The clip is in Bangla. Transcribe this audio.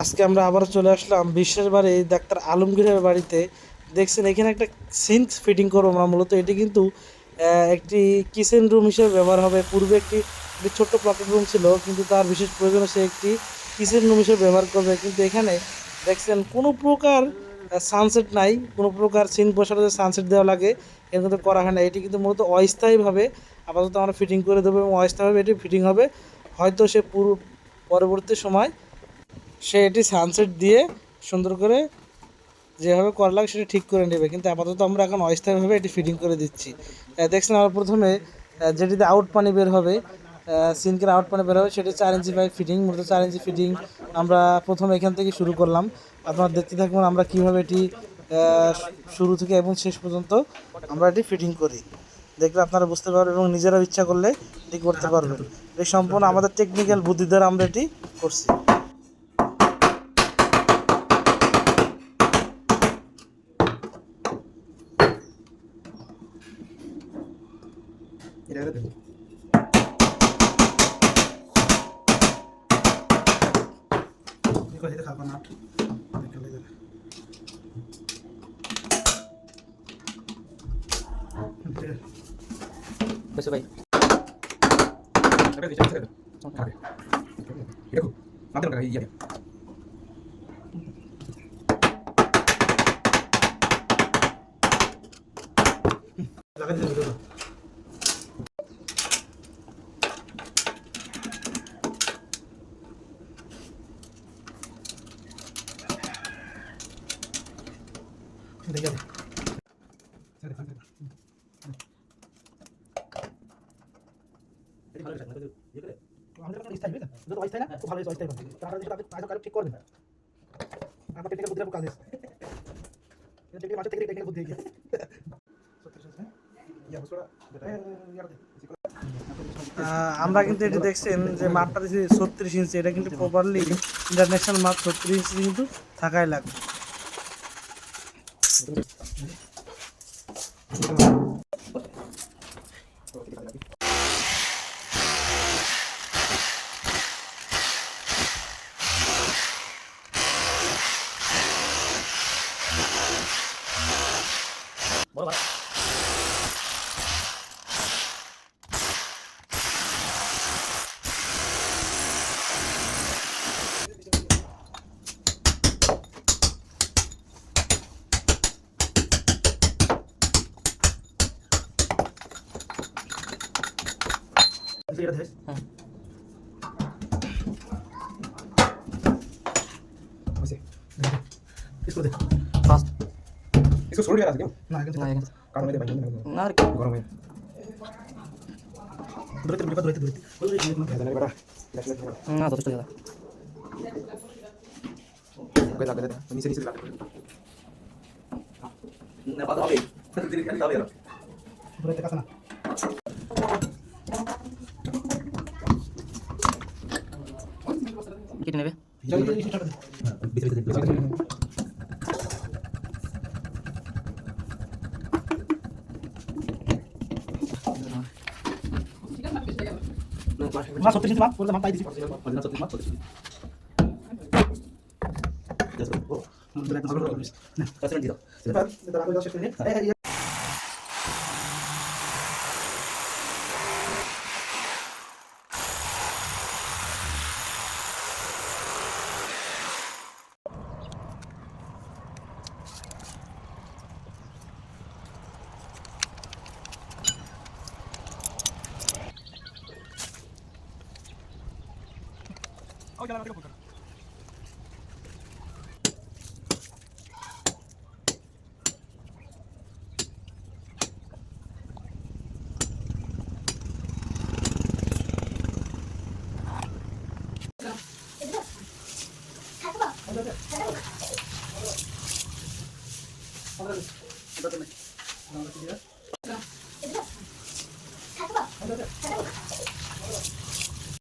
আজকে আমরা আবার চলে আসলাম বিশ্বের বাড়ি ডাক্তার আলমগীরের বাড়িতে। দেখছেন এখানে একটা সিঙ্ক ফিটিং করবো আমরা। মূলত এটি কিন্তু একটি কিচেন রুম হিসেবে ব্যবহার হবে। পূর্বে একটি ছোট্ট পকেট রুম ছিল, কিন্তু তার বিশেষ প্রয়োজনে সে একটি কিচেন রুম হিসেবে ব্যবহার করবে। কিন্তু এখানে দেখছেন কোনো প্রকার সানসেট নাই, কোনো প্রকার সিঙ্ক বসানো যে সানসেট দেওয়া লাগে এর কিন্তু করা হয় না। এটি কিন্তু মূলত অস্থায়ীভাবে আপাতত আমরা ফিটিং করে দেবো এবং অস্থায়ীভাবে এটি ফিটিং হবে। হয়তো সে পরবর্তী সময় সে এটি সানসেট দিয়ে সুন্দর করে যেভাবে করা লাগে সেটা ঠিক করে নেবে, কিন্তু আপাতত আমরা এখন অস্থায়ীভাবে এটি ফিটিং করে দিচ্ছি। দেখছেন আমরা প্রথমে যেটিতে আউট পানি বের হবে, সিঙ্কের আউট পানি বের হবে, সেটি 4 ইঞ্চি পাইপ ফিটিং। মূলত 4 ইঞ্চি ফিটিং আমরা প্রথমে এখান থেকে শুরু করলাম। আপনারা দেখতে থাকুন আমরা কীভাবে এটি শুরু থেকে এবং শেষ পর্যন্ত আমরা এটি ফিটিং করি। দেখলে আপনারা বুঝতে পারবেন এবং নিজেরা ইচ্ছা করলে এটি করতে পারবেন। এই সম্পূর্ণ আমাদের টেকনিক্যাল বুদ্ধি দ্বারা আমরা এটি করছি। कैसे भाई देखो माध्यम का ये लगा दे वीडियो देखिए আমাদের কাছে স্থায়ী বুঝলেন, যত অস্থায়ী না খুব ভালো অস্থায়ী হবে। তো আপনারা যদি তাদের ঠিক করবেন, আমার টেকনিক্যাল বুদ্ধিটা কাজ আছে। এটা টেকনিক্যাল মাঝে টেকনিক্যাল বুদ্ধি গিয়ে আমরা কিন্তু এটি দেখছেন যে মাপটা দিয়েছি 36 ইঞ্চি। এটা কিন্তু প্রপারলি ইন্টারন্যাশনাল মাপ 36 ইঞ্চি কিন্তু থাকাই লাগবে। ये रहा है ऐसे इसको दे फास्ट इसको छोड़ दिया क्यों ना काट में दे भाई ना गरम है दूर बड़ा ना तो ज़्यादा लगा दे नीचे नीचे लगा না বাদ হবে দিন খালি যাবে আর दूर तक ना কেটে নেবে না 36 ইঞ্চি মাপ বললাম মাপ পাই দিছি না সত্যি মাত্র সত্যি জাস্ট ও না কাছে দিও এবার তারা আগে শেষ করে এটা তো